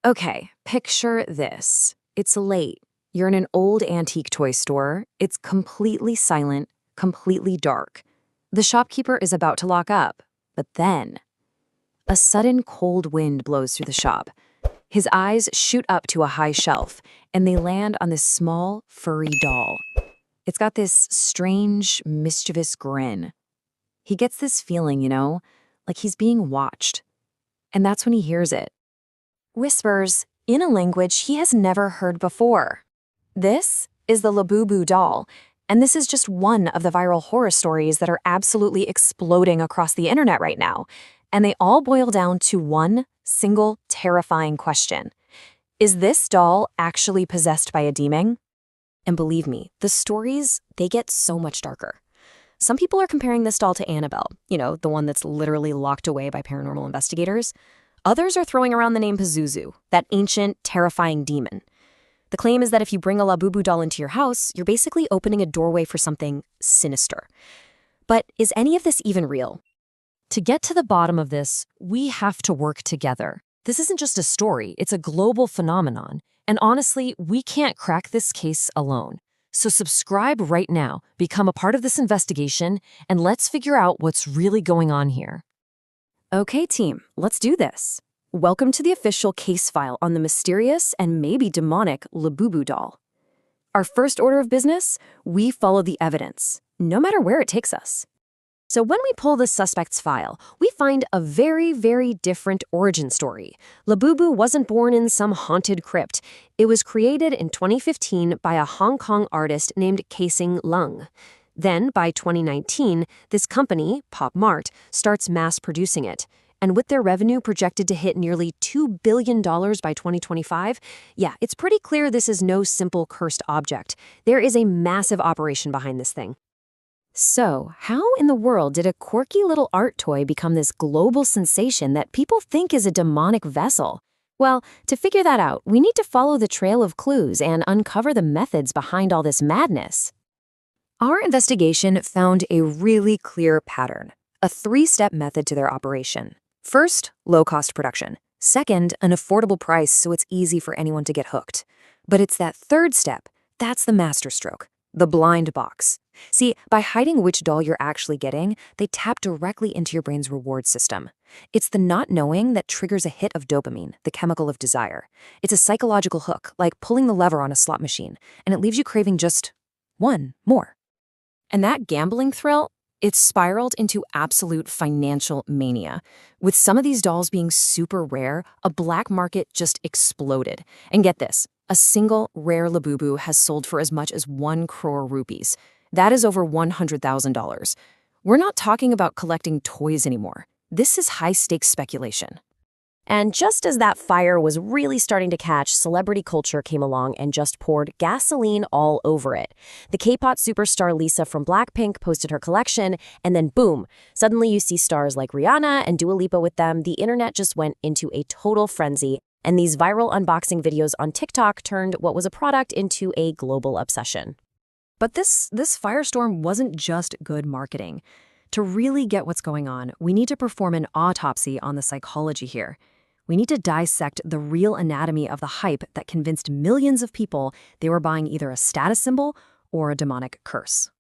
Okay, picture this. It's late. You're in an old antique toy store. It's completely silent, completely dark. The shopkeeper is about to lock up, but then a sudden cold wind blows through the shop. His eyes shoot up to a high shelf, and they land on this small, furry doll. It's got this strange, mischievous grin. He gets this feeling, like he's being watched. And that's when he hears it. Whispers in a language he has never heard before. This is the Labubu doll, and this is just one of the viral horror stories that are absolutely exploding across the internet right now. And they all boil down to one single terrifying question. Is this doll actually possessed by a demon? And believe me, the stories, they get so much darker. Some people are comparing this doll to Annabelle, the one that's literally locked away by paranormal investigators. Others are throwing around the name Pazuzu, that ancient, terrifying demon. The claim is that if you bring a Labubu doll into your house, you're basically opening a doorway for something sinister. But is any of this even real? To get to the bottom of this, we have to work together. This isn't just a story, it's a global phenomenon. And honestly, we can't crack this case alone. So subscribe right now, become a part of this investigation, and let's figure out what's really going on here. Okay, team, let's do this. Welcome to the official case file on the mysterious and maybe demonic Labubu doll. Our first order of business, we follow the evidence, no matter where it takes us. So when we pull the suspect's file, we find a very, very different origin story. Labubu wasn't born in some haunted crypt. It was created in 2015 by a Hong Kong artist named Kasing Lung. Then, by 2019, this company, Pop Mart, starts mass producing it. And with their revenue projected to hit nearly $2 billion by 2025, it's pretty clear this is no simple cursed object. There is a massive operation behind this thing. So, how in the world did a quirky little art toy become this global sensation that people think is a demonic vessel? Well, to figure that out, we need to follow the trail of clues and uncover the methods behind all this madness. Our investigation found a really clear pattern, a three-step method to their operation. First, low-cost production. Second, an affordable price so it's easy for anyone to get hooked. But it's that third step, that's the masterstroke, the blind box. See, by hiding which doll you're actually getting, they tap directly into your brain's reward system. It's the not knowing that triggers a hit of dopamine, the chemical of desire. It's a psychological hook, like pulling the lever on a slot machine, and it leaves you craving just one more. And that gambling thrill, it's spiraled into absolute financial mania. With some of these dolls being super rare, a black market just exploded. And get this, a single rare Labubu has sold for as much as 1 crore rupees. That is over $100,000. We're not talking about collecting toys anymore. This is high-stakes speculation. And just as that fire was really starting to catch, celebrity culture came along and just poured gasoline all over it. The K-pop superstar Lisa from Blackpink posted her collection, and then boom, suddenly you see stars like Rihanna and Dua Lipa with them. The internet just went into a total frenzy, and these viral unboxing videos on TikTok turned what was a product into a global obsession. But this firestorm wasn't just good marketing. To really get what's going on, we need to perform an autopsy on the psychology here. We need to dissect the real anatomy of the hype that convinced millions of people they were buying either a status symbol or a demonic curse.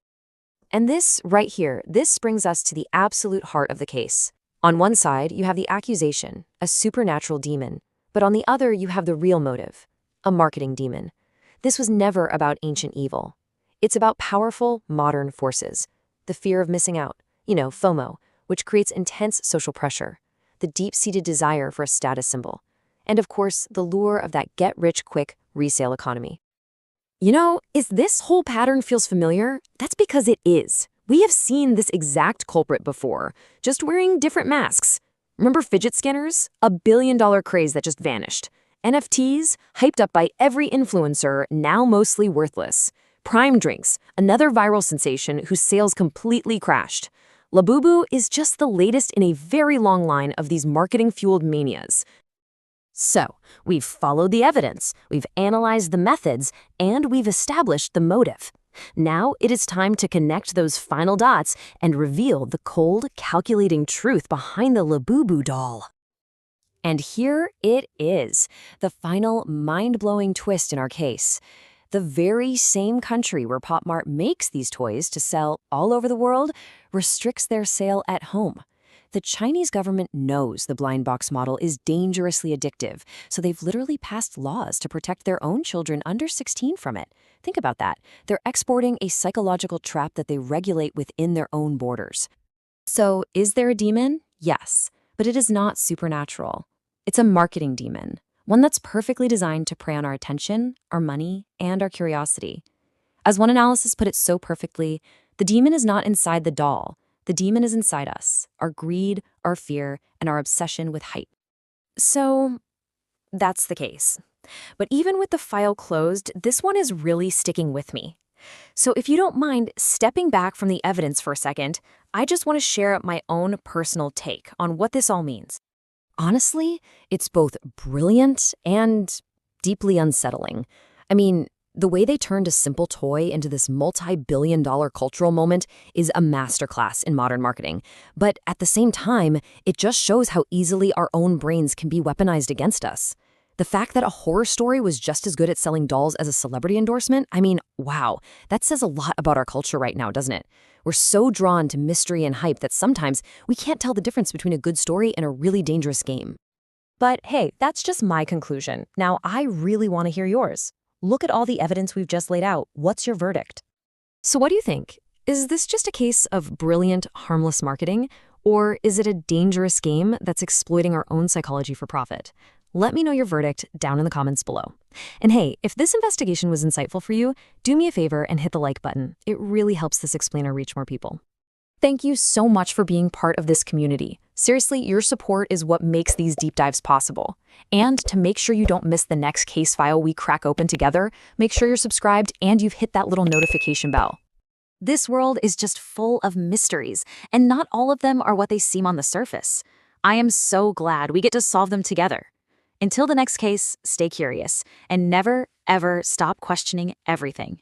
And this right here, this brings us to the absolute heart of the case. On one side, you have the accusation, a supernatural demon, but on the other, you have the real motive, a marketing demon. This was never about ancient evil. It's about powerful, modern forces. The fear of missing out, FOMO, which creates intense social pressure. The deep-seated desire for a status symbol. And of course, the lure of that get-rich-quick resale economy. If this whole pattern feels familiar, that's because it is. We have seen this exact culprit before, just wearing different masks. Remember fidget spinners? A billion-dollar craze that just vanished. NFTs, hyped up by every influencer, now mostly worthless. Prime drinks, another viral sensation whose sales completely crashed. Labubu is just the latest in a very long line of these marketing-fueled manias. So, we've followed the evidence, we've analyzed the methods, and we've established the motive. Now it is time to connect those final dots and reveal the cold, calculating truth behind the Labubu doll. And here it is, the final mind-blowing twist in our case. The very same country where Pop Mart makes these toys to sell all over the world restricts their sale at home. The Chinese government knows the blind box model is dangerously addictive, so they've literally passed laws to protect their own children under 16 from it. Think about that. They're exporting a psychological trap that they regulate within their own borders. So, is there a demon? Yes, but it is not supernatural. It's a marketing demon, one that's perfectly designed to prey on our attention, our money, and our curiosity. As one analysis put it so perfectly, the demon is not inside the doll. The demon is inside us, our greed, our fear, and our obsession with hype. So, that's the case. But even with the file closed, this one is really sticking with me. So if you don't mind stepping back from the evidence for a second, I just want to share my own personal take on what this all means. Honestly, it's both brilliant and deeply unsettling. I mean, the way they turned a simple toy into this multi-billion-dollar cultural moment is a masterclass in modern marketing. But at the same time, it just shows how easily our own brains can be weaponized against us. The fact that a horror story was just as good at selling dolls as a celebrity endorsement, I mean, wow, that says a lot about our culture right now, doesn't it? We're so drawn to mystery and hype that sometimes we can't tell the difference between a good story and a really dangerous game. But hey, that's just my conclusion. Now, I really want to hear yours. Look at all the evidence we've just laid out. What's your verdict? So what do you think? Is this just a case of brilliant, harmless marketing? Or is it a dangerous game that's exploiting our own psychology for profit? Let me know your verdict down in the comments below. And hey, if this investigation was insightful for you, do me a favor and hit the like button. It really helps this explainer reach more people. Thank you so much for being part of this community. Seriously, your support is what makes these deep dives possible. And to make sure you don't miss the next case file we crack open together, make sure you're subscribed and you've hit that little notification bell. This world is just full of mysteries, and not all of them are what they seem on the surface. I am so glad we get to solve them together. Until the next case, stay curious and never, ever stop questioning everything.